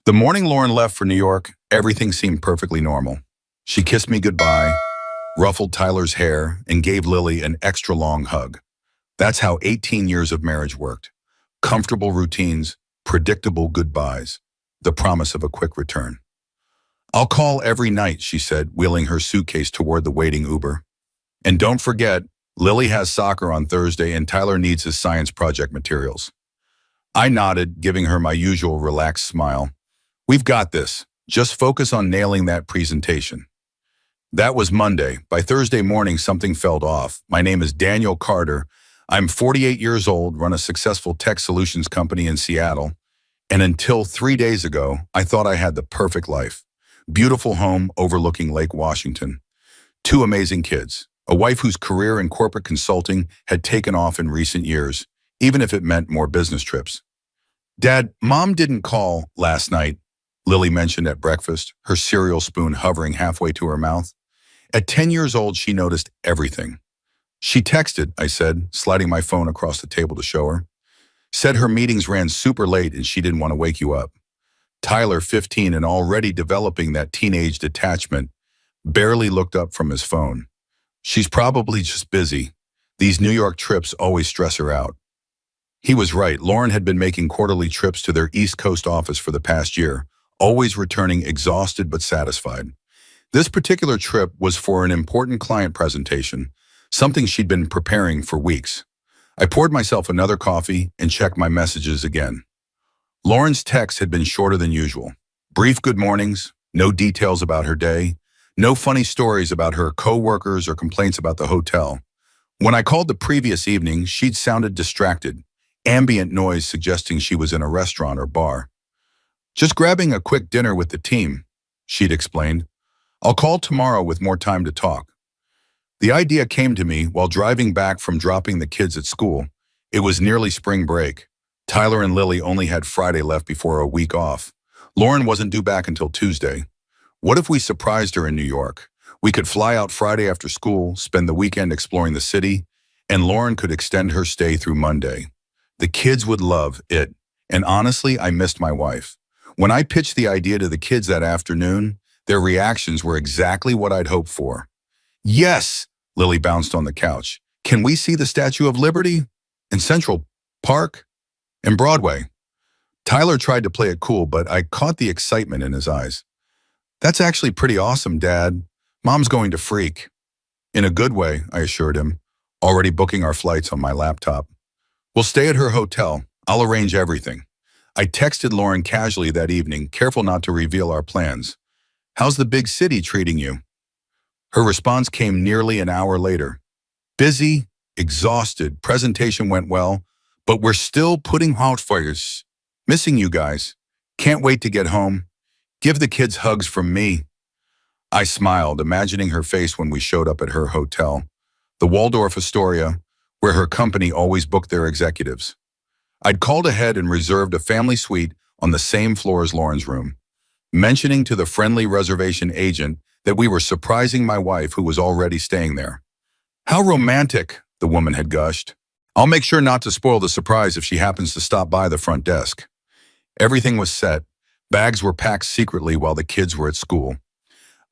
The morning Lauren left for New York, everything seemed perfectly normal. She kissed me goodbye, ruffled Tyler's hair, and gave Lily an extra long hug. That's how 18 years of marriage worked. Comfortable routines, predictable goodbyes, the promise of a quick return. "I'll call every night," she said, wheeling her suitcase toward the waiting Uber. "And don't forget, Lily has soccer on Thursday and Tyler needs his science project materials." I nodded, giving her my usual relaxed smile. "We've got this. Just focus on nailing that presentation." That was Monday. By Thursday morning, something felt off. My name is Daniel Carter. I'm 48 years old, run a successful tech solutions company in Seattle. And until 3 days ago, I thought I had the perfect life. Beautiful home overlooking Lake Washington. 2 amazing kids. A wife whose career in corporate consulting had taken off in recent years, even if it meant more business trips. "Dad, Mom didn't call last night," Lily mentioned at breakfast, her cereal spoon hovering halfway to her mouth. At 10 years old, she noticed everything. "She texted," I said, sliding my phone across the table to show her. "Said her meetings ran super late and she didn't want to wake you up." Tyler, 15 and already developing that teenage detachment, barely looked up from his phone. "She's probably just busy. These New York trips always stress her out." He was right. Lauren had been making quarterly trips to their East Coast office for the past year, always returning exhausted but satisfied. This particular trip was for an important client presentation, something she'd been preparing for weeks. I poured myself another coffee and checked my messages again. Lauren's text had been shorter than usual. Brief good mornings, no details about her day, no funny stories about her co-workers or complaints about the hotel. When I called the previous evening, she'd sounded distracted, ambient noise suggesting she was in a restaurant or bar. "Just grabbing a quick dinner with the team," she'd explained. "I'll call tomorrow with more time to talk." The idea came to me while driving back from dropping the kids at school. It was nearly spring break. Tyler and Lily only had Friday left before a week off. Lauren wasn't due back until Tuesday. What if we surprised her in New York? We could fly out Friday after school, spend the weekend exploring the city, and Lauren could extend her stay through Monday. The kids would love it, and honestly, I missed my wife. When I pitched the idea to the kids that afternoon, their reactions were exactly what I'd hoped for. "Yes!" Lily bounced on the couch. "Can we see the Statue of Liberty? And Central Park? And Broadway?" Tyler tried to play it cool, but I caught the excitement in his eyes. "That's actually pretty awesome, Dad. Mom's going to freak." "In a good way," I assured him, already booking our flights on my laptop. "We'll stay at her hotel. I'll arrange everything." I texted Lauren casually that evening, careful not to reveal our plans. "How's the big city treating you?" Her response came nearly an hour later. "Busy, exhausted, presentation went well, but we're still putting out fires. Missing you guys. Can't wait to get home. Give the kids hugs from me." I smiled, imagining her face when we showed up at her hotel, the Waldorf Astoria, where her company always booked their executives. I'd called ahead and reserved a family suite on the same floor as Lauren's room, mentioning to the friendly reservation agent that we were surprising my wife who was already staying there. "How romantic," the woman had gushed. "I'll make sure not to spoil the surprise if she happens to stop by the front desk." Everything was set. Bags were packed secretly while the kids were at school.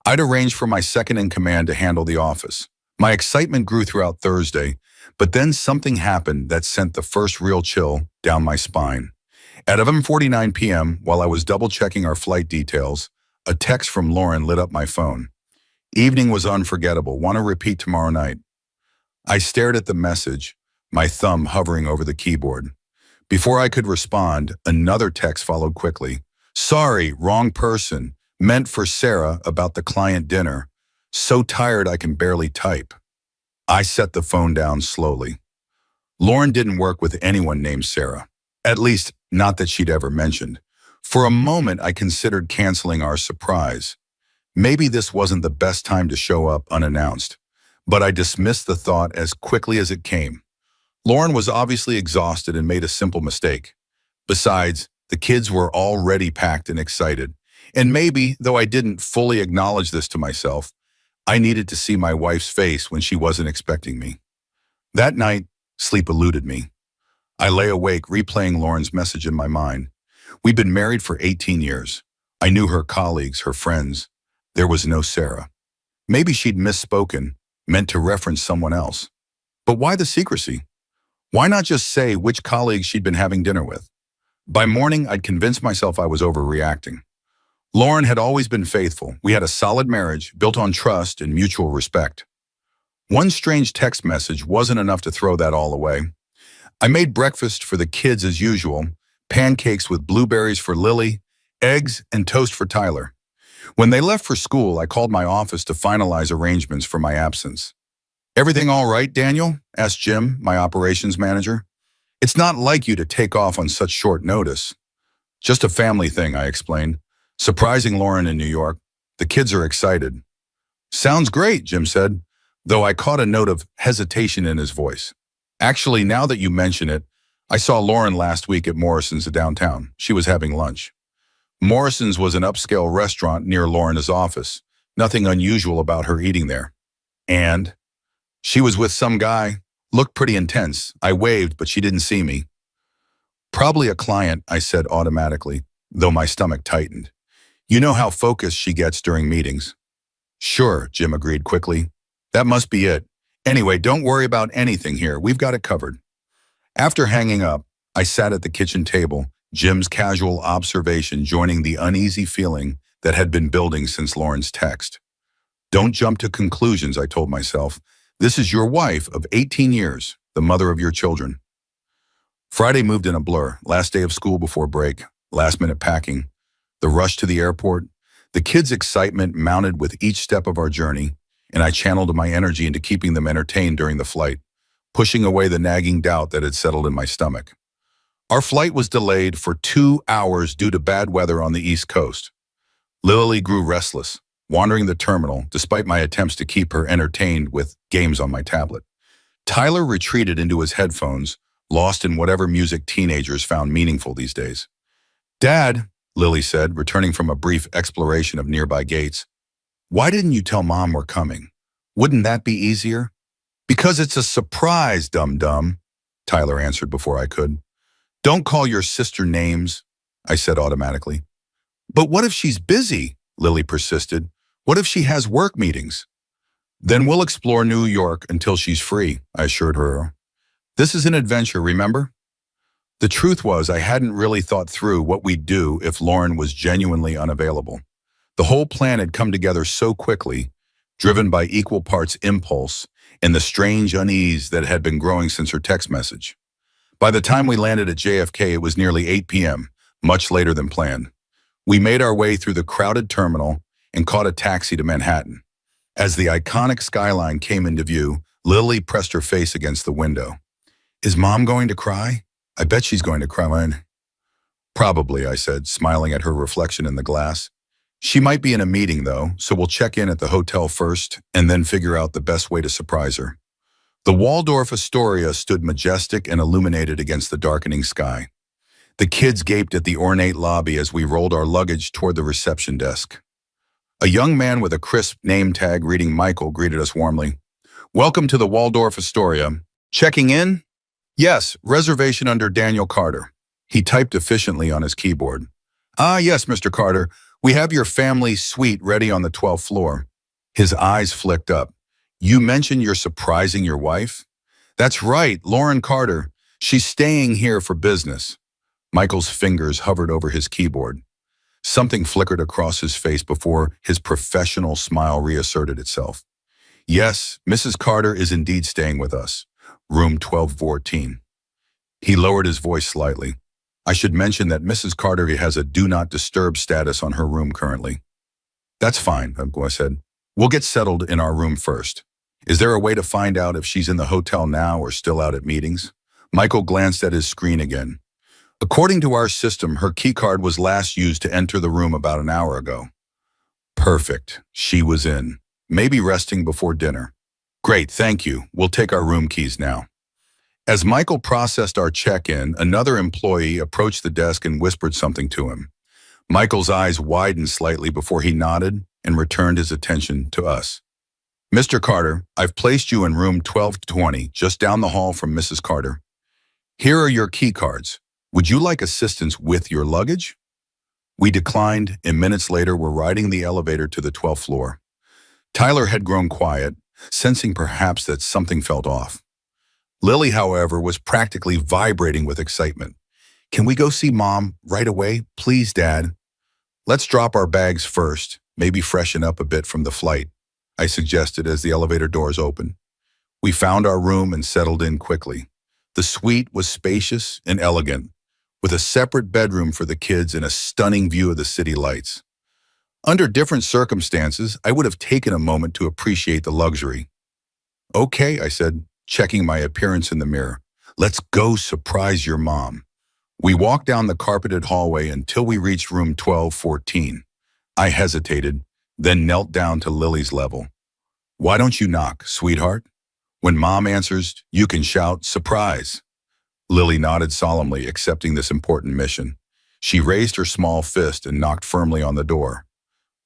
I'd arranged for my second-in-command to handle the office. My excitement grew throughout Thursday, but then something happened that sent the first real chill down my spine. At 11:49 p.m., while I was double-checking our flight details, a text from Lauren lit up my phone. "Evening was unforgettable. Want to repeat tomorrow night?" I stared at the message, my thumb hovering over the keyboard. Before I could respond, another text followed quickly. "Sorry, wrong person. Meant for Sarah about the client dinner. So tired I can barely type." I set the phone down slowly. Lauren didn't work with anyone named Sarah. At least, not that she'd ever mentioned. For a moment, I considered canceling our surprise. Maybe this wasn't the best time to show up unannounced, but I dismissed the thought as quickly as it came. Lauren was obviously exhausted and made a simple mistake. Besides, the kids were already packed and excited. And maybe, though I didn't fully acknowledge this to myself, I needed to see my wife's face when she wasn't expecting me. That night, sleep eluded me. I lay awake replaying Lauren's message in my mind. We'd been married for 18 years. I knew her colleagues, her friends. There was no Sarah. Maybe she'd misspoken, meant to reference someone else. But why the secrecy? Why not just say which colleagues she'd been having dinner with? By morning, I'd convinced myself I was overreacting. Lauren had always been faithful. We had a solid marriage built on trust and mutual respect. One strange text message wasn't enough to throw that all away. I made breakfast for the kids as usual, pancakes with blueberries for Lily, eggs and toast for Tyler. When they left for school, I called my office to finalize arrangements for my absence. "Everything all right, Daniel?" asked Jim, my operations manager. "It's not like you to take off on such short notice." "Just a family thing," I explained. "Surprising Lauren in New York. The kids are excited." "Sounds great," Jim said, though I caught a note of hesitation in his voice. "Actually, now that you mention it, I saw Lauren last week at Morrison's downtown. She was having lunch." Morrison's was an upscale restaurant near Lauren's office. Nothing unusual about her eating there. "And?" "She was with some guy. Looked pretty intense. I waved, but she didn't see me." "Probably a client," I said automatically, though my stomach tightened. "You know how focused she gets during meetings." "Sure," Jim agreed quickly. "That must be it. Anyway, don't worry about anything here. We've got it covered." After hanging up, I sat at the kitchen table, Jim's casual observation joining the uneasy feeling that had been building since Lauren's text. "Don't jump to conclusions," I told myself. "This is your wife of 18 years, the mother of your children." Friday moved in a blur. Last day of school before break, last-minute packing, the rush to the airport. The kids' excitement mounted with each step of our journey, and I channeled my energy into keeping them entertained during the flight, pushing away the nagging doubt that had settled in my stomach. Our flight was delayed for 2 hours due to bad weather on the East Coast. Lily grew restless, wandering the terminal despite my attempts to keep her entertained with games on my tablet. Tyler retreated into his headphones, lost in whatever music teenagers found meaningful these days. "Dad," Lily said, returning from a brief exploration of nearby gates, "why didn't you tell Mom we're coming? Wouldn't that be easier?" "Because it's a surprise, dum-dum," Tyler answered before I could. "Don't call your sister names," I said automatically. "But what if she's busy?" Lily persisted. "What if she has work meetings?" "Then we'll explore New York until she's free," I assured her. "This is an adventure, remember?" The truth was I hadn't really thought through what we'd do if Lauren was genuinely unavailable. The whole plan had come together so quickly, driven by equal parts impulse and the strange unease that had been growing since her text message. By the time we landed at JFK, it was nearly 8 p.m., much later than planned. We made our way through the crowded terminal and caught a taxi to Manhattan. As the iconic skyline came into view, Lily pressed her face against the window. "Is Mom going to cry? I bet she's going to cry." "Probably," I said, smiling at her reflection in the glass. "She might be in a meeting, though, so we'll check in at the hotel first and then figure out the best way to surprise her." The Waldorf Astoria stood majestic and illuminated against the darkening sky. The kids gaped at the ornate lobby as we rolled our luggage toward the reception desk. A young man with a crisp name tag reading Michael greeted us warmly. "Welcome to the Waldorf Astoria. Checking in?" "Yes, reservation under Daniel Carter." He typed efficiently on his keyboard. "Ah, yes, Mr. Carter. We have your family suite ready on the 12th floor." His eyes flicked up. "You mentioned you're surprising your wife?" "That's right, Lauren Carter. She's staying here for business." Michael's fingers hovered over his keyboard. Something flickered across his face before his professional smile reasserted itself. "Yes, Mrs. Carter is indeed staying with us. Room 1214. He lowered his voice slightly. "I should mention that Mrs. Carter has a do not disturb status on her room currently." "That's fine," I said. "We'll get settled in our room first. Is there a way to find out if she's in the hotel now or still out at meetings?" Michael glanced at his screen again. "According to our system, her keycard was last used to enter the room about an hour ago." "Perfect. She was in. Maybe resting before dinner." "Great, thank you. We'll take our room keys now." As Michael processed our check-in, another employee approached the desk and whispered something to him. Michael's eyes widened slightly before he nodded and returned his attention to us. "Mr. Carter, I've placed you in room 1220, just down the hall from Mrs. Carter. Here are your key cards. Would you like assistance with your luggage?" We declined, and minutes later were riding the elevator to the 12th floor. Tyler had grown quiet, sensing perhaps that something felt off. Lily, however, was practically vibrating with excitement. "Can we go see Mom right away? Please, Dad." "Let's drop our bags first, maybe freshen up a bit from the flight," I suggested as the elevator doors opened. We found our room and settled in quickly. The suite was spacious and elegant, with a separate bedroom for the kids and a stunning view of the city lights. Under different circumstances, I would have taken a moment to appreciate the luxury. "Okay," I said, checking my appearance in the mirror. "Let's go surprise your mom." We walked down the carpeted hallway until we reached room 1214. I hesitated, then knelt down to Lily's level. "Why don't you knock, sweetheart? When Mom answers, you can shout, 'Surprise!'" Lily nodded solemnly, accepting this important mission. She raised her small fist and knocked firmly on the door.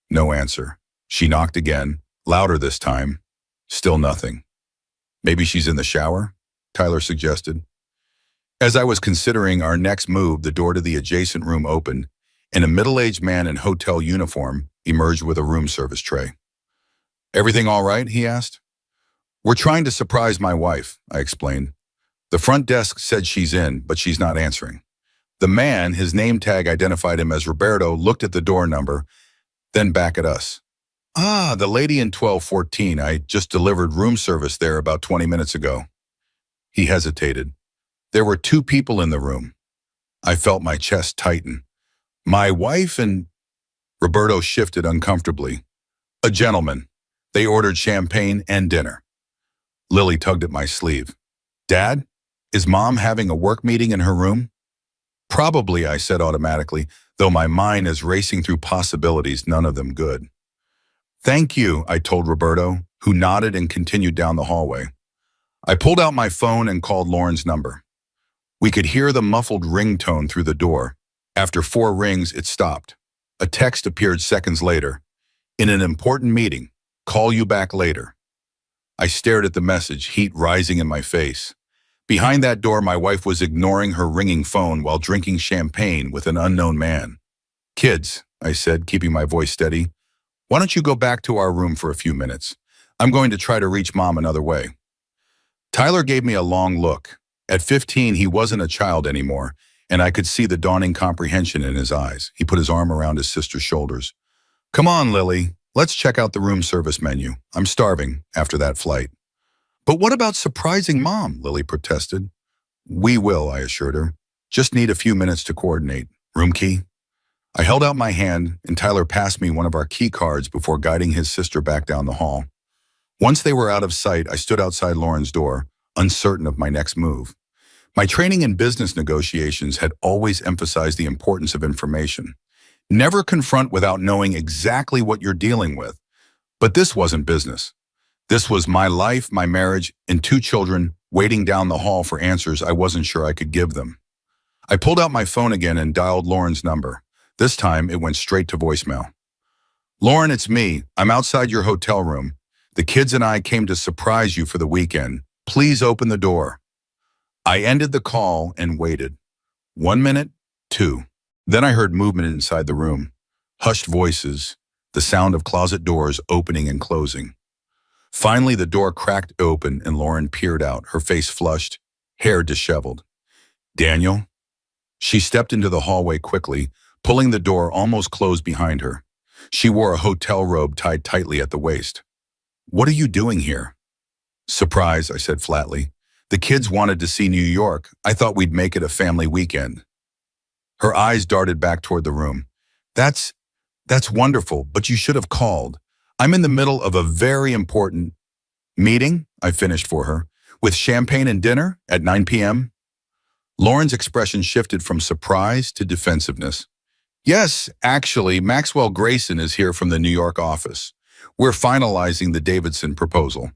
No answer. She knocked again, louder this time. Still nothing. "Maybe she's in the shower?" Tyler suggested. As I was considering our next move, the door to the adjacent room opened, and a middle-aged man in hotel uniform emerged with a room service tray. "Everything all right?" he asked. "We're trying to surprise my wife," I explained. "The front desk said she's in, but she's not answering." The man, his name tag identified him as Roberto, looked at the door number, then back at us. "Ah, the lady in 1214. I just delivered room service there about 20 minutes ago." He hesitated. There were two people in the room. I felt my chest tighten. "My wife and—" Roberto shifted uncomfortably. "A gentleman. They ordered champagne and dinner." Lily tugged at my sleeve. "Dad, is Mom having a work meeting in her room?" "Probably," I said automatically, though my mind is racing through possibilities, none of them good. "Thank you," I told Roberto, who nodded and continued down the hallway. I pulled out my phone and called Lauren's number. We could hear the muffled ringtone through the door. After 4 rings, it stopped. A text appeared seconds later. "In an important meeting. Call you back later." I stared at the message, heat rising in my face. Behind that door, my wife was ignoring her ringing phone while drinking champagne with an unknown man. "Kids," I said, keeping my voice steady, "why don't you go back to our room for a few minutes? I'm going to try to reach Mom another way." Tyler gave me a long look. At 15, he wasn't a child anymore, and I could see the dawning comprehension in his eyes. He put his arm around his sister's shoulders. "Come on, Lily. Let's check out the room service menu. I'm starving after that flight." "But what about surprising Mom?" Lily protested. "We will," I assured her. "Just need a few minutes to coordinate. Room key?" I held out my hand, and Tyler passed me one of our key cards before guiding his sister back down the hall. Once they were out of sight, I stood outside Lauren's door, uncertain of my next move. My training in business negotiations had always emphasized the importance of information. Never confront without knowing exactly what you're dealing with. But this wasn't business. This was my life, my marriage, and 2 children waiting down the hall for answers I wasn't sure I could give them. I pulled out my phone again and dialed Lauren's number. This time, it went straight to voicemail. "Lauren, it's me. I'm outside your hotel room. The kids and I came to surprise you for the weekend. Please open the door." I ended the call and waited. 1 minute, 2. Then I heard movement inside the room. Hushed voices, the sound of closet doors opening and closing. Finally, the door cracked open and Lauren peered out, her face flushed, hair disheveled. "Daniel?" She stepped into the hallway quickly, pulling the door almost closed behind her. She wore a hotel robe tied tightly at the waist. "What are you doing here?" "Surprise," I said flatly. "The kids wanted to see New York. I thought we'd make it a family weekend." Her eyes darted back toward the room. That's wonderful, but you should have called. I'm in the middle of a very important meeting," I finished for her, "with champagne and dinner at 9 p.m. Lauren's expression shifted from surprise to defensiveness. "Yes, actually, Maxwell Grayson is here from the New York office. We're finalizing the Davidson proposal."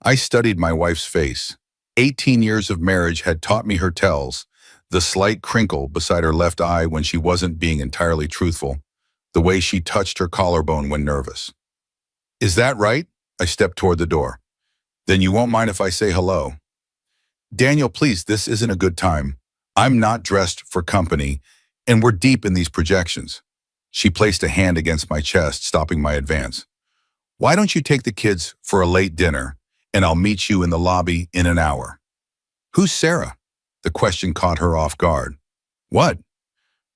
I studied my wife's face. 18 years of marriage had taught me her tells, the slight crinkle beside her left eye when she wasn't being entirely truthful, the way she touched her collarbone when nervous. "Is that right?" I stepped toward the door. "Then you won't mind if I say hello." "Daniel, please, this isn't a good time. I'm not dressed for company, and we're deep in these projections." She placed a hand against my chest, stopping my advance. Why don't you take the kids for a late dinner, and I'll meet you in the lobby in an hour? Who's Sarah? The question caught her off guard. What?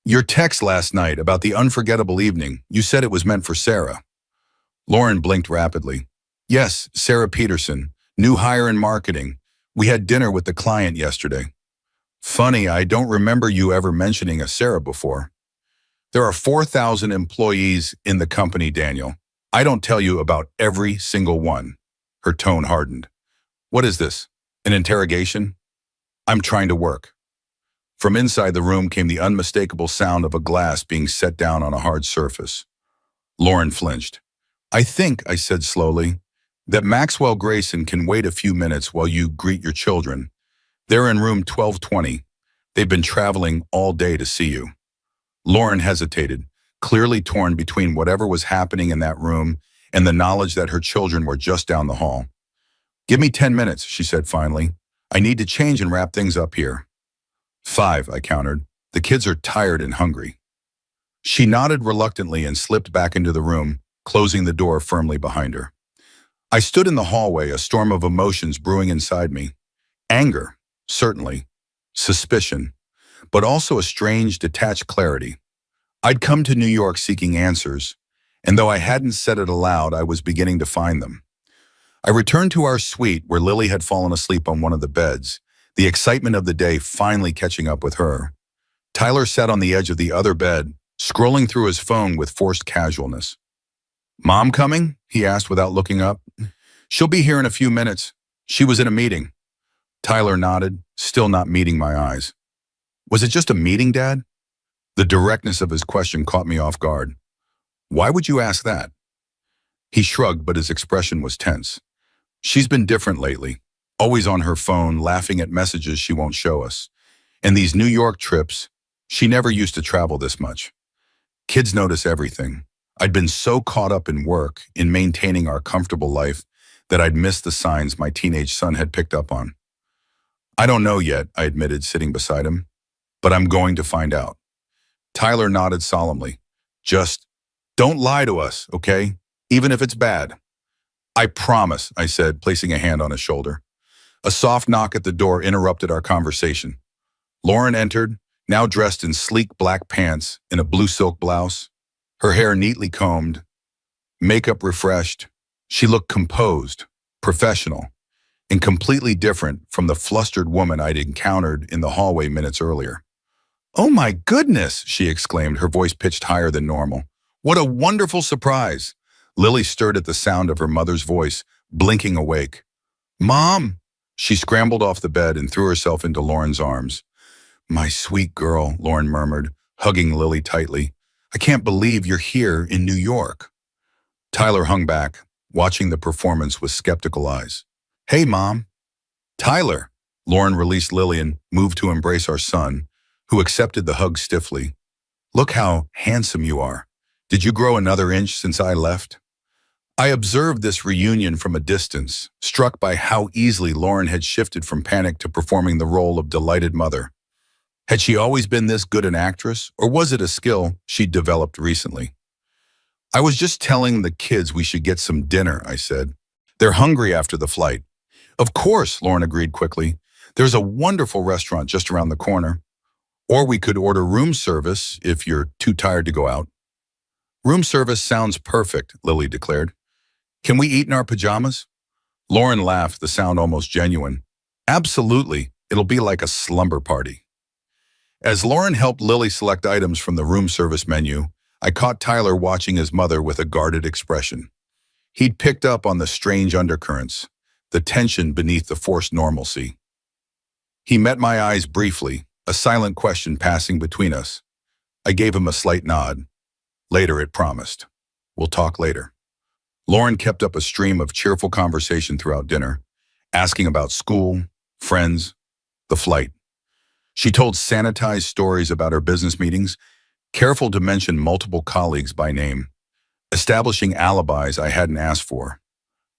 Your text last night about the unforgettable evening. You said it was meant for Sarah. Lauren blinked rapidly. Yes, Sarah Peterson, new hire in marketing. We had dinner with the client yesterday. Funny, I don't remember you ever mentioning a Sarah before. There are 4,000 employees in the company, Daniel. I don't tell you about every single one. Her tone hardened. What is this? An interrogation? I'm trying to work. From inside the room came the unmistakable sound of a glass being set down on a hard surface. Lauren flinched. I think, I said slowly, that Maxwell Grayson can wait a few minutes while you greet your children. They're in room 1220. They've been traveling all day to see you. Lauren hesitated, clearly torn between whatever was happening in that room and the knowledge that her children were just down the hall. Give me 10 minutes, she said finally. I need to change and wrap things up here. 5, I countered. The kids are tired and hungry. She nodded reluctantly and slipped back into the room, closing the door firmly behind her. I stood in the hallway, a storm of emotions brewing inside me. Anger, certainly. Suspicion, but also a strange, detached clarity. I'd come to New York seeking answers, and though I hadn't said it aloud, I was beginning to find them. I returned to our suite where Lily had fallen asleep on one of the beds, the excitement of the day finally catching up with her. Tyler sat on the edge of the other bed, scrolling through his phone with forced casualness. Mom coming? He asked without looking up. She'll be here in a few minutes. She was in a meeting. Tyler nodded, still not meeting my eyes. Was it just a meeting, Dad? The directness of his question caught me off guard. Why would you ask that? He shrugged, but his expression was tense. She's been different lately, always on her phone, laughing at messages she won't show us. And these New York trips, she never used to travel this much. Kids notice everything. I'd been so caught up in work, in maintaining our comfortable life, that I'd missed the signs my teenage son had picked up on. I don't know yet, I admitted, sitting beside him, but I'm going to find out. Tyler nodded solemnly. Just don't lie to us, okay? Even if it's bad. I promise, I said, placing a hand on his shoulder. A soft knock at the door interrupted our conversation. Lauren entered, now dressed in sleek black pants and a blue silk blouse, her hair neatly combed, makeup refreshed. She looked composed, professional, and completely different from the flustered woman I'd encountered in the hallway minutes earlier. Oh my goodness, she exclaimed, her voice pitched higher than normal. What a wonderful surprise. Lily stirred at the sound of her mother's voice, blinking awake. Mom! She scrambled off the bed and threw herself into Lauren's arms. My sweet girl, Lauren murmured, hugging Lily tightly. I can't believe you're here in New York. Tyler hung back, watching the performance with skeptical eyes. Hey, Mom. Tyler. Lauren released Lily and moved to embrace our son, who accepted the hug stiffly. Look how handsome you are. Did you grow another inch since I left? I observed this reunion from a distance, struck by how easily Lauren had shifted from panic to performing the role of delighted mother. Had she always been this good an actress, or was it a skill she'd developed recently? I was just telling the kids we should get some dinner, I said. They're hungry after the flight. Of course, Lauren agreed quickly. There's a wonderful restaurant just around the corner. Or we could order room service if you're too tired to go out. Room service sounds perfect, Lily declared. Can we eat in our pajamas? Lauren laughed, the sound almost genuine. Absolutely, it'll be like a slumber party. As Lauren helped Lily select items from the room service menu, I caught Tyler watching his mother with a guarded expression. He'd picked up on the strange undercurrents, the tension beneath the forced normalcy. He met my eyes briefly, a silent question passing between us. I gave him a slight nod. Later, it promised. We'll talk later. Lauren kept up a stream of cheerful conversation throughout dinner, asking about school, friends, the flight. She told sanitized stories about her business meetings, careful to mention multiple colleagues by name, establishing alibis I hadn't asked for.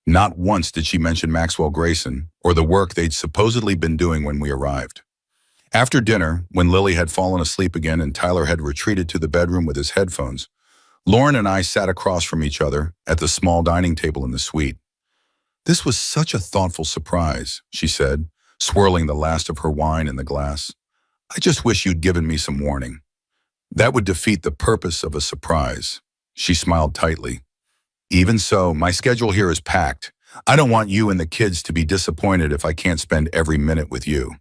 Not once did she mention Maxwell Grayson or the work they'd supposedly been doing when we arrived. After dinner, when Lily had fallen asleep again and Tyler had retreated to the bedroom with his headphones, Lauren and I sat across from each other at the small dining table in the suite. "This was such a thoughtful surprise," she said, swirling the last of her wine in the glass. "I just wish you'd given me some warning." "That would defeat the purpose of a surprise." She smiled tightly. "Even so, my schedule here is packed. I don't want you and the kids to be disappointed if I can't spend every minute with you."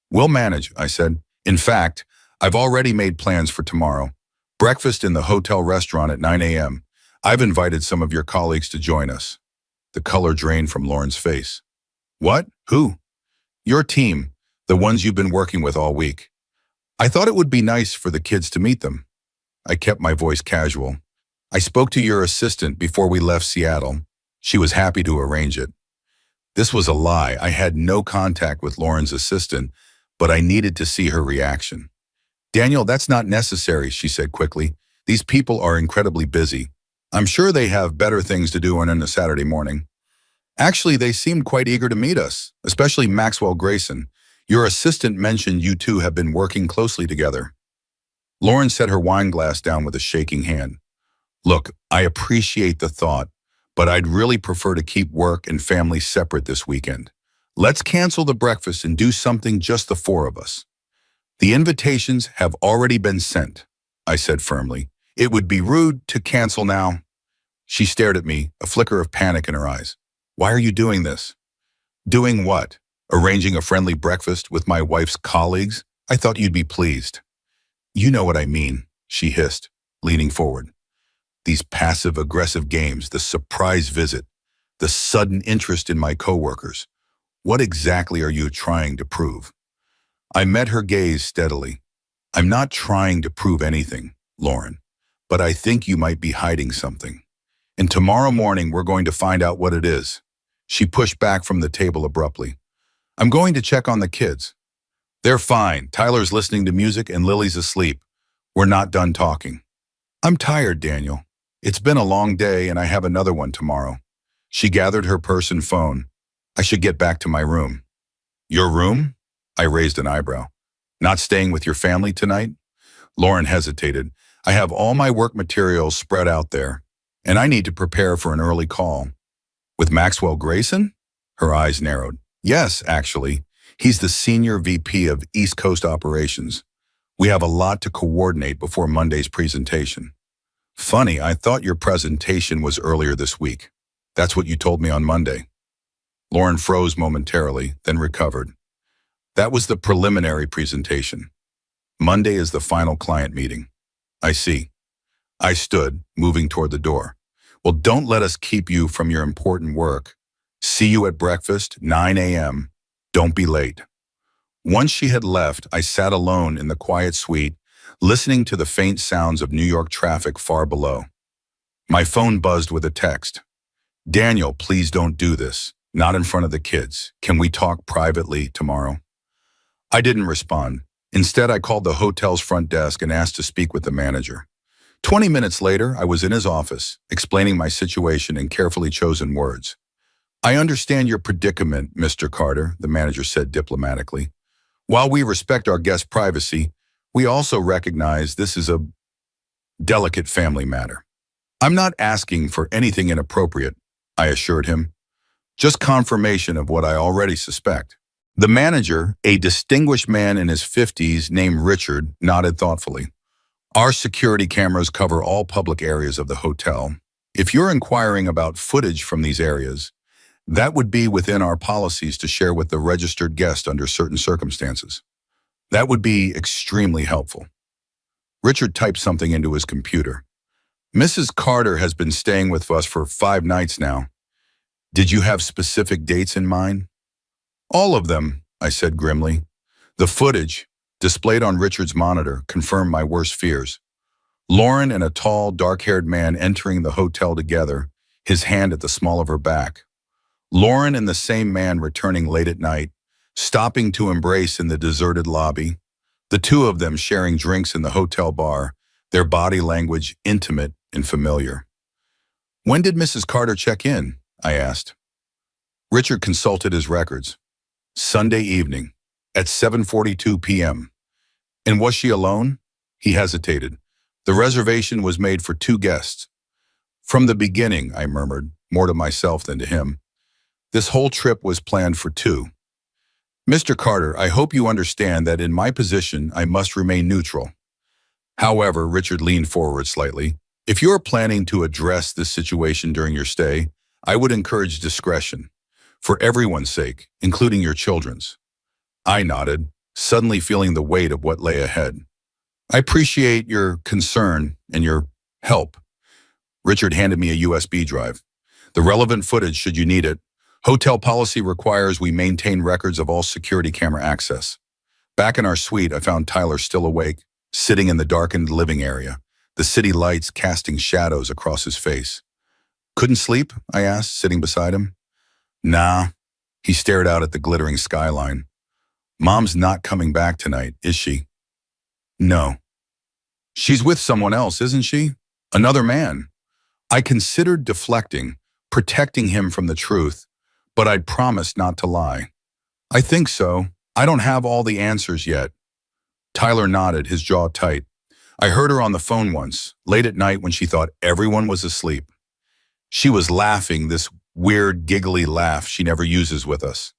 "We'll manage," I said. "In fact, I've already made plans for tomorrow. Breakfast in the hotel restaurant at 9 a.m. I've invited some of your colleagues to join us." The color drained from Lauren's face. "What? Who?" "Your team, the ones you've been working with all week. I thought it would be nice for the kids to meet them." I kept my voice casual. "I spoke to your assistant before we left Seattle. She was happy to arrange it." This was a lie. I had no contact with Lauren's assistant, but I needed to see her reaction. "Daniel, that's not necessary," she said quickly. "These people are incredibly busy. I'm sure they have better things to do on a Saturday morning." "Actually, they seemed quite eager to meet us, especially Maxwell Grayson. Your assistant mentioned you two have been working closely together." Lauren set her wine glass down with a shaking hand. "Look, I appreciate the thought, but I'd really prefer to keep work and family separate this weekend. Let's cancel the breakfast and do something just the four of us." "The invitations have already been sent," I said firmly. "It would be rude to cancel now." She stared at me, a flicker of panic in her eyes. "Why are you doing this?" "Doing what? Arranging a friendly breakfast with my wife's colleagues? I thought you'd be pleased." "You know what I mean," she hissed, leaning forward. "These passive-aggressive games, the surprise visit, the sudden interest in my coworkers. What exactly are you trying to prove?" I met her gaze steadily. "I'm not trying to prove anything, Lauren, but I think you might be hiding something. And tomorrow morning we're going to find out what it is." She pushed back from the table abruptly. "I'm going to check on the kids." "They're fine. Tyler's listening to music and Lily's asleep. We're not done talking." "I'm tired, Daniel. It's been a long day and I have another one tomorrow." She gathered her purse and phone. "I should get back to my room." "Your room?" I raised an eyebrow. "Not staying with your family tonight?" Lauren hesitated. "I have all my work materials spread out there, and I need to prepare for an early call." "With Maxwell Grayson?" Her eyes narrowed. "Yes, actually. He's the senior VP of East Coast Operations. We have a lot to coordinate before Monday's presentation." "Funny, I thought your presentation was earlier this week. That's what you told me on Monday." Lauren froze momentarily, then recovered. "That was the preliminary presentation. Monday is the final client meeting." "I see." I stood, moving toward the door. "Well, don't let us keep you from your important work. See you at breakfast, 9 a.m. Don't be late." Once she had left, I sat alone in the quiet suite, listening to the faint sounds of New York traffic far below. My phone buzzed with a text. "Daniel, please don't do this. Not in front of the kids. Can we talk privately tomorrow?" I didn't respond. Instead, I called the hotel's front desk and asked to speak with the manager. 20 minutes later, I was in his office, explaining my situation in carefully chosen words. "I understand your predicament, Mr. Carter," the manager said diplomatically. "While we respect our guests' privacy, we also recognize this is a delicate family matter." "I'm not asking for anything inappropriate," I assured him. "Just confirmation of what I already suspect." The manager, a distinguished man in his 50s named Richard, nodded thoughtfully. "Our security cameras cover all public areas of the hotel. If you're inquiring about footage from these areas, that would be within our policies to share with the registered guest under certain circumstances." "That would be extremely helpful." Richard typed something into his computer. "Mrs. Carter has been staying with us for 5 nights now. Did you have specific dates in mind?" "All of them," I said grimly. The footage, displayed on Richard's monitor, confirmed my worst fears. Lauren and a tall, dark-haired man entering the hotel together, his hand at the small of her back. Lauren and the same man returning late at night, stopping to embrace in the deserted lobby. The two of them sharing drinks in the hotel bar, their body language intimate and familiar. "When did Mrs. Carter check in?" I asked. Richard consulted his records. "Sunday evening, at 7:42 p.m. "And was she alone?" He hesitated. The reservation was made for 2 guests. From the beginning, I murmured, more to myself than to him. This whole trip was planned for 2. Mr. Carter, I hope you understand that in my position, I must remain neutral. However, Richard leaned forward slightly. If you are planning to address this situation during your stay, I would encourage discretion, for everyone's sake, including your children's. I nodded, suddenly feeling the weight of what lay ahead. I appreciate your concern and your help. Richard handed me a USB drive. The relevant footage should you need it. Hotel policy requires we maintain records of all security camera access. Back in our suite, I found Tyler still awake, sitting in the darkened living area, the city lights casting shadows across his face. Couldn't sleep? I asked, sitting beside him. Nah. He stared out at the glittering skyline. Mom's not coming back tonight, is she? No. She's with someone else, isn't she? Another man. I considered deflecting, protecting him from the truth, but I'd promised not to lie. I think so. I don't have all the answers yet. Tyler nodded, his jaw tight. I heard her on the phone once, late at night when she thought everyone was asleep. She was laughing, this weird, giggly laugh she never uses with us.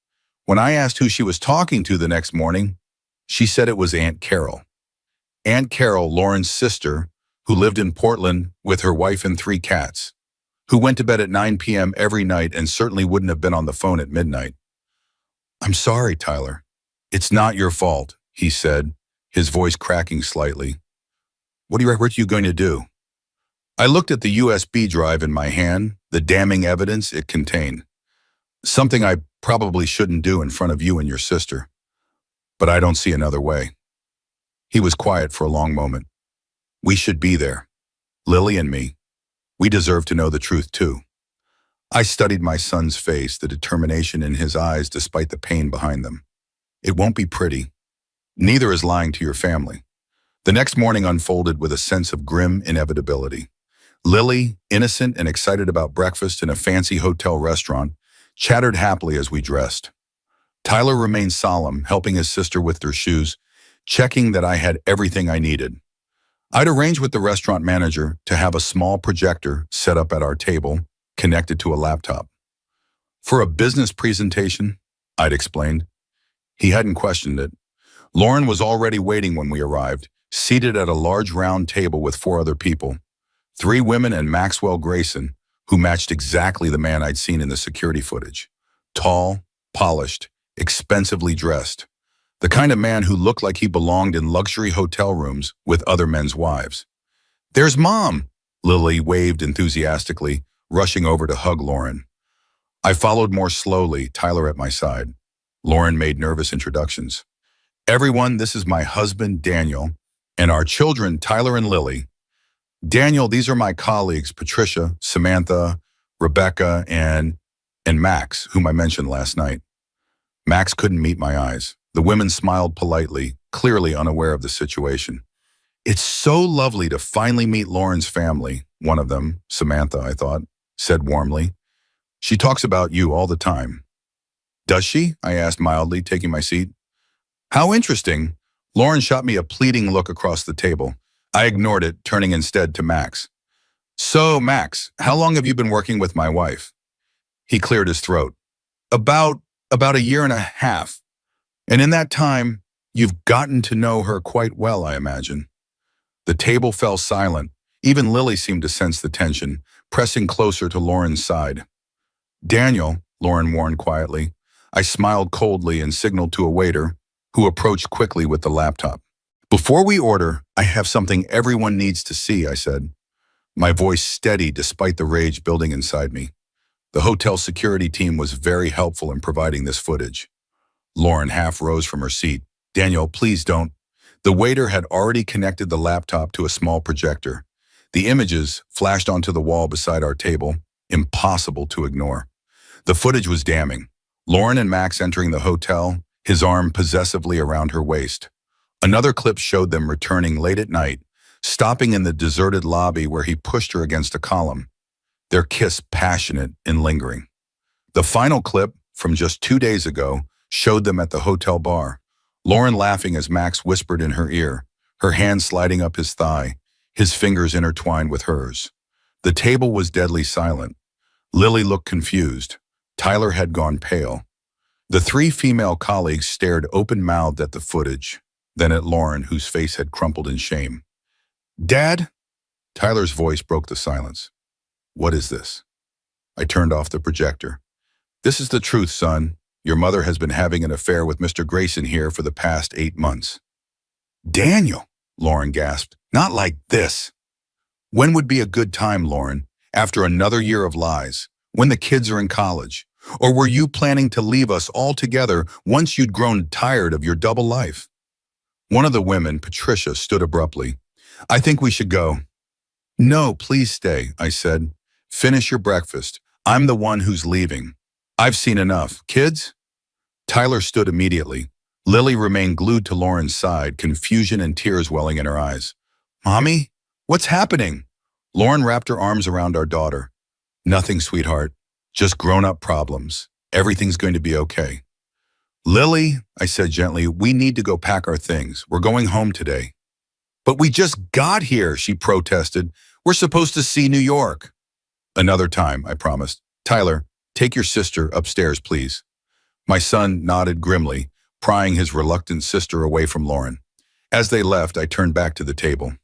When I asked who she was talking to the next morning, she said it was Aunt Carol. Aunt Carol, Lauren's sister, who lived in Portland with her wife and 3 cats, who went to bed at 9 p.m. every night and certainly wouldn't have been on the phone at midnight. I'm sorry, Tyler. It's not your fault, he said, his voice cracking slightly. What are you going to do? I looked at the USB drive in my hand, the damning evidence it contained. Something I probably shouldn't do in front of you and your sister. But I don't see another way. He was quiet for a long moment. We should be there. Lily and me. We deserve to know the truth too. I studied my son's face, the determination in his eyes despite the pain behind them. It won't be pretty. Neither is lying to your family. The next morning unfolded with a sense of grim inevitability. Lily, innocent and excited about breakfast in a fancy hotel restaurant, chattered happily as we dressed. Tyler remained solemn, helping his sister with their shoes, checking that I had everything I needed. I'd arranged with the restaurant manager to have a small projector set up at our table, connected to a laptop. For a business presentation, I'd explained. He hadn't questioned it. Lauren was already waiting when we arrived, seated at a large round table with 4 other people, 3 women and Maxwell Grayson, who matched exactly the man I'd seen in the security footage. Tall, polished, expensively dressed. The kind of man who looked like he belonged in luxury hotel rooms with other men's wives. There's Mom, Lily waved enthusiastically, rushing over to hug Lauren. I followed more slowly, Tyler at my side. Lauren made nervous introductions. Everyone, this is my husband, Daniel, and our children, Tyler and Lily. Daniel, these are my colleagues, Patricia, Samantha, Rebecca, and Max, whom I mentioned last night. Max couldn't meet my eyes. The women smiled politely, clearly unaware of the situation. It's so lovely to finally meet Lauren's family, one of them, Samantha, I thought, said warmly. She talks about you all the time. Does she? I asked mildly, taking my seat. How interesting. Lauren shot me a pleading look across the table. I ignored it, turning instead to Max. So, Max, how long have you been working with my wife? He cleared his throat. About a year and a half. And in that time, you've gotten to know her quite well, I imagine. The table fell silent. Even Lily seemed to sense the tension, pressing closer to Lauren's side. Daniel, Lauren warned quietly. I smiled coldly and signaled to a waiter, who approached quickly with the laptop. Before we order, I have something everyone needs to see, I said. My voice steady despite the rage building inside me. The hotel security team was very helpful in providing this footage. Lauren half rose from her seat. Daniel, please don't. The waiter had already connected the laptop to a small projector. The images flashed onto the wall beside our table, impossible to ignore. The footage was damning. Lauren and Max entering the hotel, his arm possessively around her waist. Another clip showed them returning late at night, stopping in the deserted lobby where he pushed her against a column. Their kiss passionate and lingering. The final clip, from just 2 days ago, showed them at the hotel bar. Lauren laughing as Max whispered in her ear, her hand sliding up his thigh. his fingers intertwined with hers. The table was deadly silent. Lily looked confused. Tyler had gone pale. The three female colleagues stared open-mouthed at the footage, then at Lauren, whose face had crumpled in shame. "Dad?" Tyler's voice broke the silence. "What is this?" I turned off the projector. "This is the truth, son. Your mother has been having an affair with Mr. Grayson here for the past 8 months. "Daniel," Lauren gasped, "not like this." "When would be a good time, Lauren? After another year of lies? When the kids are in college? Or were you planning to leave us all together once you'd grown tired of your double life?" One of the women, Patricia, stood abruptly. "I think we should go." "No, please stay," I said. "Finish your breakfast. I'm the one who's leaving. I've seen enough. Kids?" Tyler stood immediately. Lily remained glued to Lauren's side, confusion and tears welling in her eyes. "Mommy? What's happening?" Lauren wrapped her arms around our daughter. "Nothing, sweetheart. Just grown-up problems. Everything's going to be okay." "Lily," I said gently, "we need to go pack our things. We're going home today." "But we just got here," she protested. "We're supposed to see New York." "Another time," I promised. "Tyler, take your sister upstairs, please." My son nodded grimly, prying his reluctant sister away from Lauren. As they left, I turned back to the table.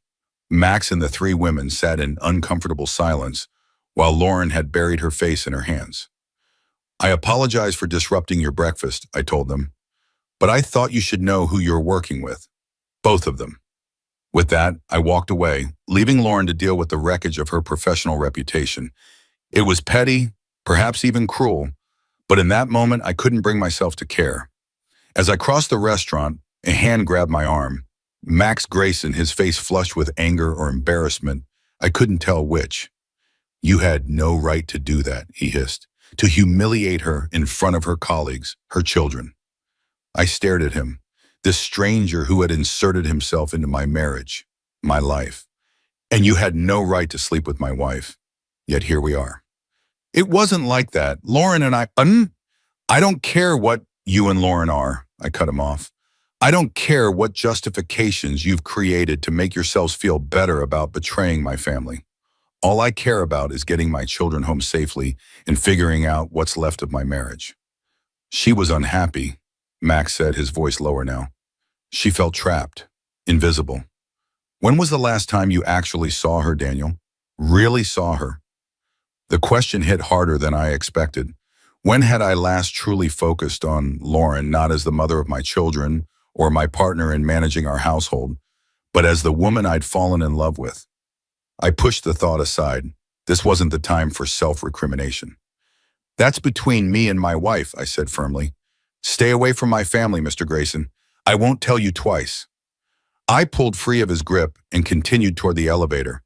Max and the three women sat in uncomfortable silence, while Lauren had buried her face in her hands. "I apologize for disrupting your breakfast," I told them, "but I thought you should know who you're working with. Both of them." With that, I walked away, leaving Lauren to deal with the wreckage of her professional reputation. It was petty, perhaps even cruel, but in that moment I couldn't bring myself to care. As I crossed the restaurant, a hand grabbed my arm. Max Grayson, his face flushed with anger or embarrassment. I couldn't tell which. "You had no right to do that," he hissed, "to humiliate her in front of her colleagues, her children." I stared at him, this stranger who had inserted himself into my marriage, my life. "And you had no right to sleep with my wife. Yet here we are." "It wasn't like that. Lauren and I don't care what you and Lauren are," I cut him off. "I don't care what justifications you've created to make yourselves feel better about betraying my family. All I care about is getting my children home safely and figuring out what's left of my marriage." "She was unhappy," Max said, his voice lower now. "She felt trapped, invisible." "When was the last time you actually saw her, Daniel? Really saw her?" The question hit harder than I expected. When had I last truly focused on Lauren, not as the mother of my children or my partner in managing our household, but as the woman I'd fallen in love with? I pushed the thought aside. This wasn't the time for self-recrimination. "That's between me and my wife," I said firmly. "Stay away from my family, Mr. Grayson. I won't tell you twice." I pulled free of his grip and continued toward the elevator,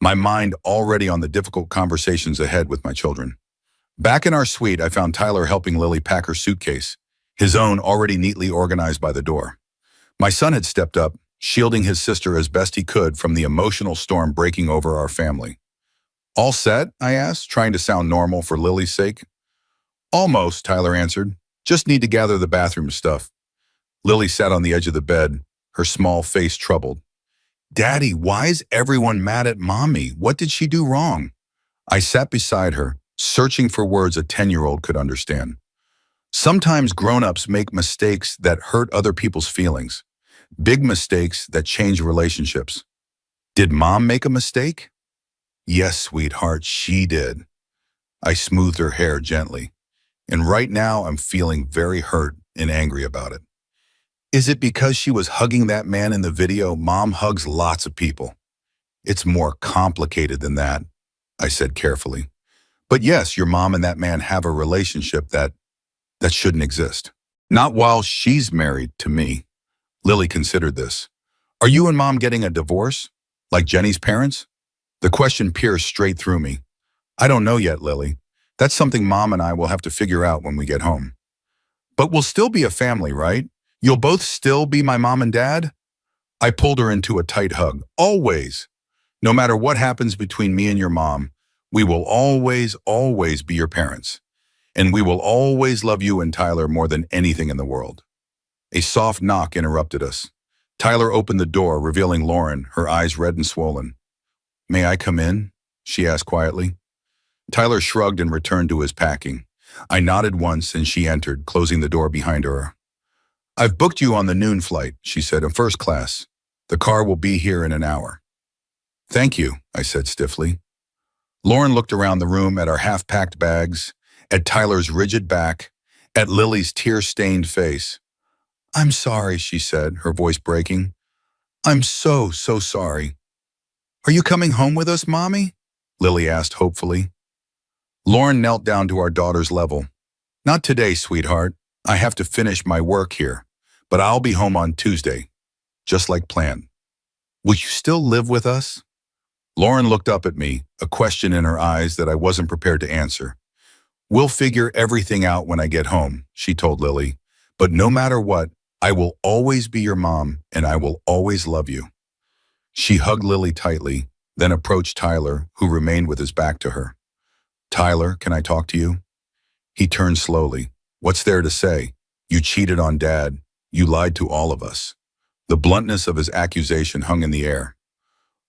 my mind already on the difficult conversations ahead with my children. Back in our suite, I found Tyler helping Lily pack her suitcase, his own already neatly organized by the door. My son had stepped up, shielding his sister as best he could from the emotional storm breaking over our family. "All set?" I asked, trying to sound normal for Lily's sake. "Almost," Tyler answered. "Just need to gather the bathroom stuff." Lily sat on the edge of the bed, her small face troubled. "Daddy, why is everyone mad at Mommy? What did she do wrong?" I sat beside her, searching for words a 10-year-old could understand. Sometimes grown-ups make mistakes that hurt other people's feelings, big mistakes that change relationships. Did Mom make a mistake? Yes, sweetheart, she did. I smoothed her hair gently, and right now I'm feeling very hurt and angry about it. Is it because she was hugging that man in the video? Mom hugs lots of people. It's more complicated than that, I said carefully. But yes, your mom and that man have a relationship that shouldn't exist. Not while she's married to me. Lily considered this. Are you and Mom getting a divorce? Like Jenny's parents? The question pierced straight through me. I don't know yet, Lily. That's something Mom and I will have to figure out when we get home. But we'll still be a family, right? You'll both still be my mom and dad? I pulled her into a tight hug. Always. No matter what happens between me and your mom, we will always, always be your parents. And we will always love you and Tyler more than anything in the world. A soft knock interrupted us. Tyler opened the door, revealing Lauren, her eyes red and swollen. May I come in? She asked quietly. Tyler shrugged and returned to his packing. I nodded once and she entered, closing the door behind her. I've booked you on the noon flight, she said, in first class. The car will be here in an hour. Thank you, I said stiffly. Lauren looked around the room at our half-packed bags, at Tyler's rigid back, at Lily's tear-stained face. I'm sorry, she said, her voice breaking. I'm so sorry. Are you coming home with us, Mommy? Lily asked hopefully. Lauren knelt down to our daughter's level. Not today, sweetheart. I have to finish my work here, but I'll be home on Tuesday, just like planned. Will you still live with us? Lauren looked up at me, a question in her eyes that I wasn't prepared to answer. We'll figure everything out when I get home, she told Lily. But no matter what, I will always be your mom and I will always love you. She hugged Lily tightly, then approached Tyler, who remained with his back to her. Tyler, can I talk to you? He turned slowly. What's there to say? You cheated on Dad. You lied to all of us. The bluntness of his accusation hung in the air.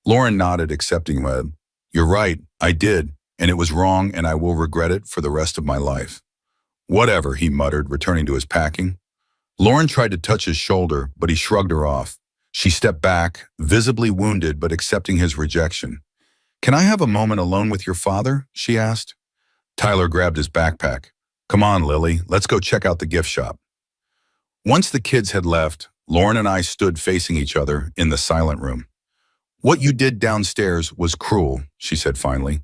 Lauren nodded, accepting it. You're right, I did, and it was wrong and I will regret it for the rest of my life. Whatever, he muttered, returning to his packing. Lauren tried to touch his shoulder, but he shrugged her off. She stepped back, visibly wounded but accepting his rejection. Can I have a moment alone with your father? She asked. Tyler grabbed his backpack. Come on, Lily, let's go check out the gift shop. Once the kids had left, Lauren and I stood facing each other in the silent room. What you did downstairs was cruel, she said finally.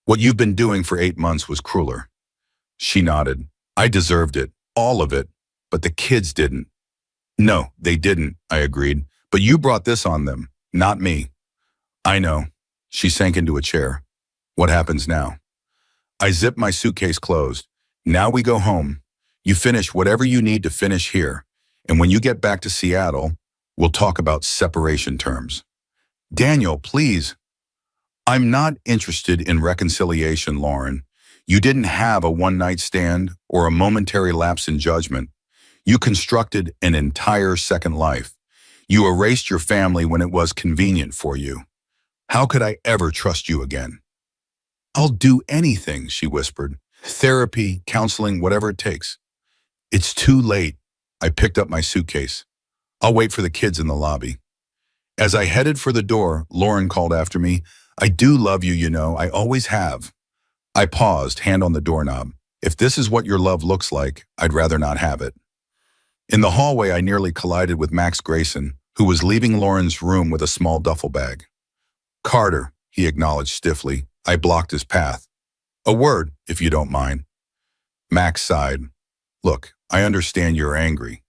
What you've been doing for 8 months was crueler. She nodded. I deserved it, all of it, but the kids didn't. No, they didn't, I agreed. But you brought this on them, not me. I know. She sank into a chair. What happens now? I zipped my suitcase closed. Now we go home. You finish whatever you need to finish here. And when you get back to Seattle, we'll talk about separation terms. Daniel, please. I'm not interested in reconciliation, Lauren. You didn't have a one-night stand or a momentary lapse in judgment. You constructed an entire second life. You erased your family when it was convenient for you. How could I ever trust you again? I'll do anything, she whispered. Therapy, counseling, whatever it takes. It's too late. I picked up my suitcase. I'll wait for the kids in the lobby. As I headed for the door, Lauren called after me, I do love you, you know, I always have. I paused, hand on the doorknob. If this is what your love looks like, I'd rather not have it. In the hallway, I nearly collided with Max Grayson, who was leaving Lauren's room with a small duffel bag. Carter, he acknowledged stiffly. I blocked his path. A word, if you don't mind. Max sighed. Look, I understand you're angry.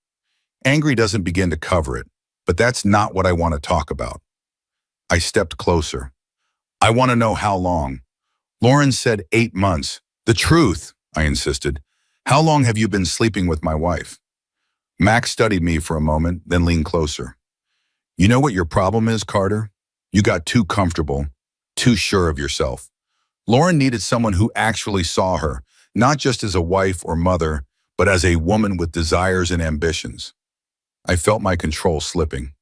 Angry doesn't begin to cover it, but that's not what I want to talk about. I stepped closer. I want to know how long. Lauren said 8 months. The truth, I insisted. How long have you been sleeping with my wife? Max studied me for a moment, then leaned closer. You know what your problem is, Carter? You got too comfortable, too sure of yourself. Lauren needed someone who actually saw her, not just as a wife or mother, but as a woman with desires and ambitions. I felt my control slipping.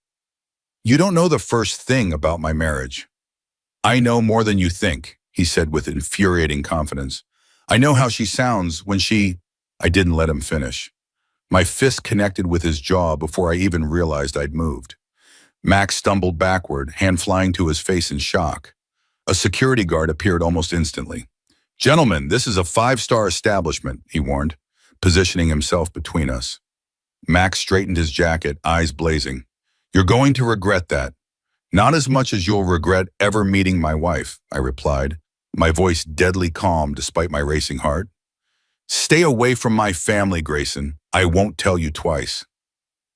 You don't know the first thing about my marriage. I know more than you think, he said with infuriating confidence. I know how she sounds when she... I didn't let him finish. My fist connected with his jaw before I even realized I'd moved. Max stumbled backward, hand flying to his face in shock. A security guard appeared almost instantly. Gentlemen, this is a 5-star establishment, he warned, positioning himself between us. Max straightened his jacket, eyes blazing. You're going to regret that. Not as much as you'll regret ever meeting my wife, I replied, my voice deadly calm despite my racing heart. Stay away from my family, Grayson. I won't tell you twice.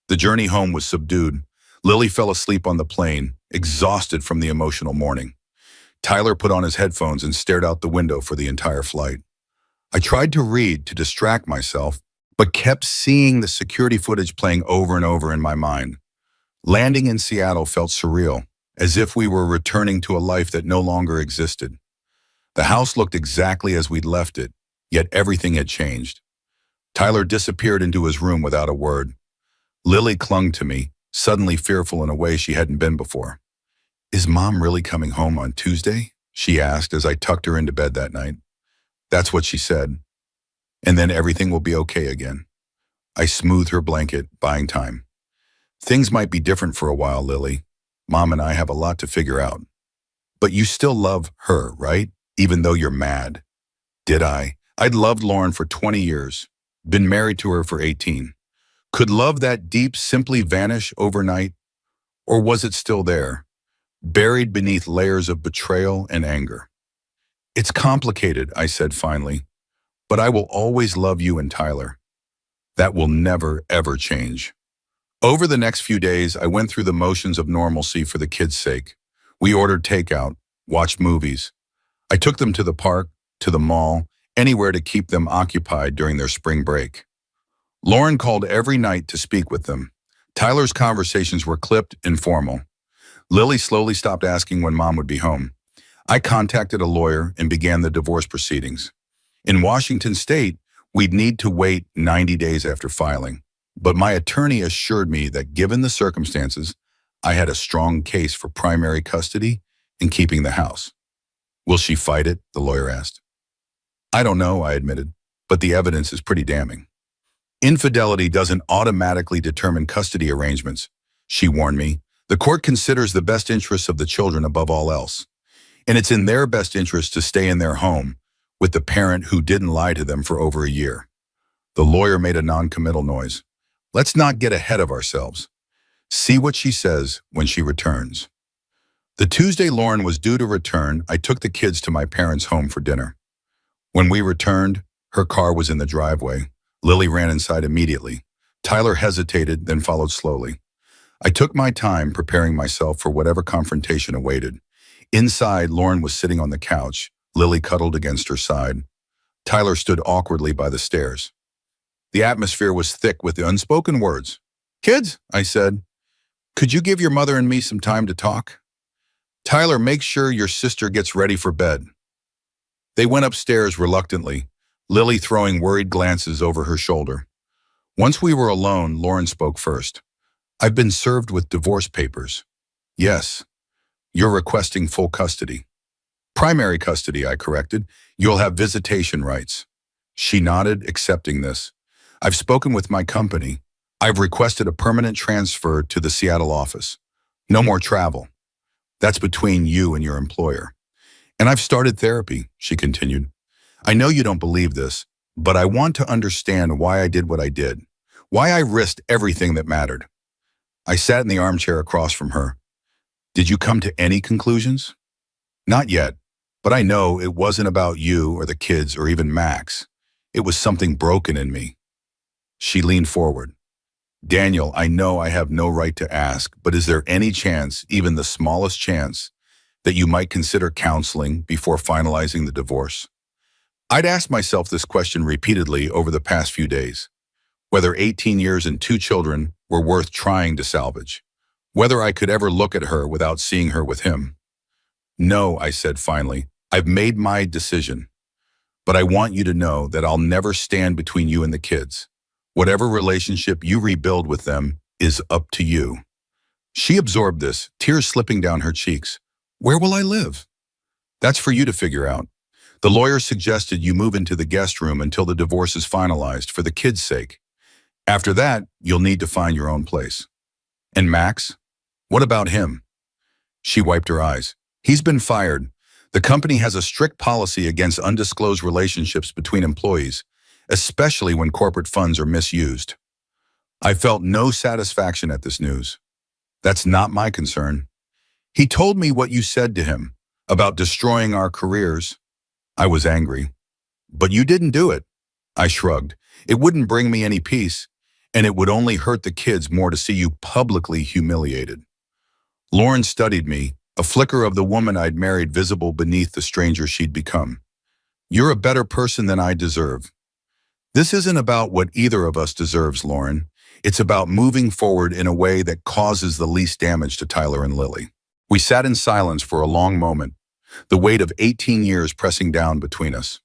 The journey home was subdued. Lily fell asleep on the plane, exhausted from the emotional morning. Tyler put on his headphones and stared out the window for the entire flight. I tried to read to distract myself, but kept seeing the security footage playing over and over in my mind. Landing in Seattle felt surreal, as if we were returning to a life that no longer existed. The house looked exactly as we'd left it, yet everything had changed. Tyler disappeared into his room without a word. Lily clung to me, suddenly fearful in a way she hadn't been before. Is Mom really coming home on Tuesday? She asked as I tucked her into bed that night. That's what she said. And then everything will be okay again. I smoothed her blanket, buying time. Things might be different for a while, Lily. Mom and I have a lot to figure out. But you still love her, right? Even though you're mad. Did I? I'd loved Lauren for 20 years. Been married to her for 18. Could love that deep simply vanish overnight? Or was it still there, buried beneath layers of betrayal and anger? It's complicated, I said finally, but I will always love you and Tyler. That will never, ever change. Over the next few days, I went through the motions of normalcy for the kids' sake. We ordered takeout, watched movies. I took them to the park, to the mall, anywhere to keep them occupied during their spring break. Lauren called every night to speak with them. Tyler's conversations were clipped and formal. Lily slowly stopped asking when Mom would be home. I contacted a lawyer and began the divorce proceedings. In Washington State, we'd need to wait 90 days after filing. But my attorney assured me that given the circumstances, I had a strong case for primary custody and keeping the house. Will she fight it? The lawyer asked. I don't know, I admitted, but the evidence is pretty damning. Infidelity doesn't automatically determine custody arrangements, she warned me. The court considers the best interests of the children above all else. And it's in their best interest to stay in their home with the parent who didn't lie to them for over a year. The lawyer made a non-committal noise. Let's not get ahead of ourselves. See what she says when she returns. The Tuesday Lauren was due to return, I took the kids to my parents' home for dinner. When we returned, her car was in the driveway. Lily ran inside immediately. Tyler hesitated, then followed slowly. I took my time preparing myself for whatever confrontation awaited. Inside, Lauren was sitting on the couch, Lily cuddled against her side. Tyler stood awkwardly by the stairs. The atmosphere was thick with the unspoken words. Kids, I said, could you give your mother and me some time to talk? Tyler, make sure your sister gets ready for bed. They went upstairs reluctantly, Lily throwing worried glances over her shoulder. Once we were alone, Lauren spoke first. I've been served with divorce papers. Yes, you're requesting full custody. Primary custody, I corrected. You'll have visitation rights. She nodded, accepting this. I've spoken with my company. I've requested a permanent transfer to the Seattle office. No more travel. That's between you and your employer. And I've started therapy, she continued. I know you don't believe this, but I want to understand why I did what I did, why I risked everything that mattered. I sat in the armchair across from her. Did you come to any conclusions? Not yet, but I know it wasn't about you or the kids or even Max. It was something broken in me. She leaned forward. Daniel, I know I have no right to ask, but is there any chance, even the smallest chance, that you might consider counseling before finalizing the divorce? I'd asked myself this question repeatedly over the past few days. Whether 18 years and 2 children were worth trying to salvage. Whether I could ever look at her without seeing her with him. No, I said finally, I've made my decision. But I want you to know that I'll never stand between you and the kids. Whatever relationship you rebuild with them is up to you. She absorbed this, tears slipping down her cheeks. Where will I live? That's for you to figure out. The lawyer suggested you move into the guest room until the divorce is finalized for the kids' sake. After that, you'll need to find your own place. And Max? What about him? She wiped her eyes. He's been fired. The company has a strict policy against undisclosed relationships between employees, especially when corporate funds are misused. I felt no satisfaction at this news. That's not my concern. He told me what you said to him about destroying our careers. I was angry. But you didn't do it. I shrugged. It wouldn't bring me any peace, and it would only hurt the kids more to see you publicly humiliated. Lauren studied me, a flicker of the woman I'd married visible beneath the stranger she'd become. You're a better person than I deserve. This isn't about what either of us deserves, Lauren. It's about moving forward in a way that causes the least damage to Tyler and Lily. We sat in silence for a long moment, the weight of 18 years pressing down between us.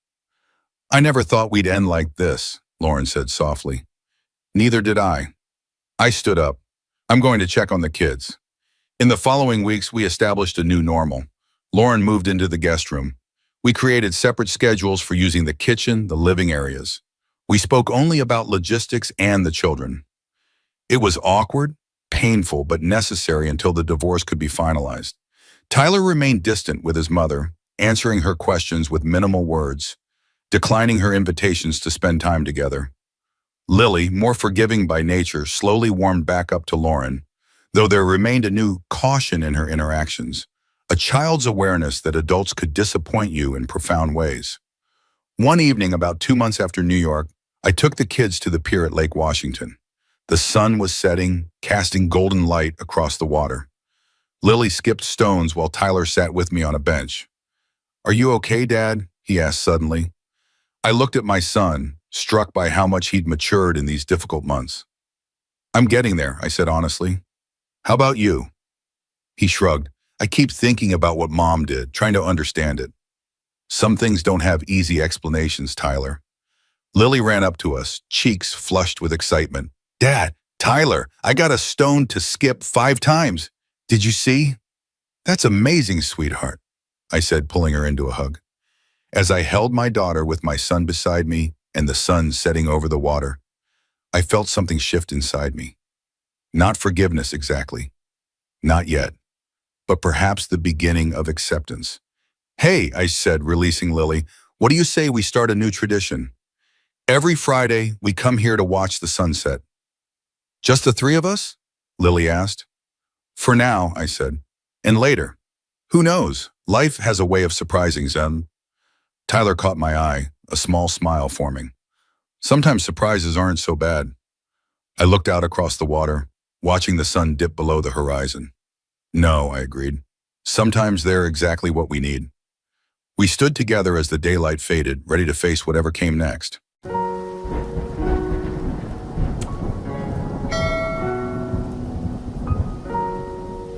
I never thought we'd end like this, Lauren said softly. Neither did I. I stood up. I'm going to check on the kids. In the following weeks, we established a new normal. Lauren moved into the guest room. We created separate schedules for using the kitchen, the living areas. We spoke only about logistics and the children. It was awkward, painful, but necessary until the divorce could be finalized. Tyler remained distant with his mother, answering her questions with minimal words, declining her invitations to spend time together. Lily, more forgiving by nature, slowly warmed back up to Lauren, though there remained a new caution in her interactions, a child's awareness that adults could disappoint you in profound ways. One evening, about 2 months after New York, I took the kids to the pier at Lake Washington. The sun was setting, casting golden light across the water. Lily skipped stones while Tyler sat with me on a bench. "Are you okay, Dad?" he asked suddenly. I looked at my son, struck by how much he'd matured in these difficult months. "I'm getting there," I said honestly. "How about you?" He shrugged. "I keep thinking about what Mom did, trying to understand it." "Some things don't have easy explanations, Tyler." Lily ran up to us, cheeks flushed with excitement. "Dad, Tyler, I got a stone to skip 5 times. Did you see?" "That's amazing, sweetheart," I said, pulling her into a hug. As I held my daughter with my son beside me and the sun setting over the water, I felt something shift inside me. Not forgiveness exactly. Not yet. But perhaps the beginning of acceptance. "Hey," I said, releasing Lily, "what do you say we start a new tradition? Every Friday, we come here to watch the sunset." "Just the 3 of us?" Lily asked. "For now," I said. "And later. Who knows? Life has a way of surprising them." Tyler caught my eye, a small smile forming. Sometimes surprises aren't so bad. I looked out across the water, watching the sun dip below the horizon. "No," I agreed. "Sometimes they're exactly what we need." We stood together as the daylight faded, ready to face whatever came next.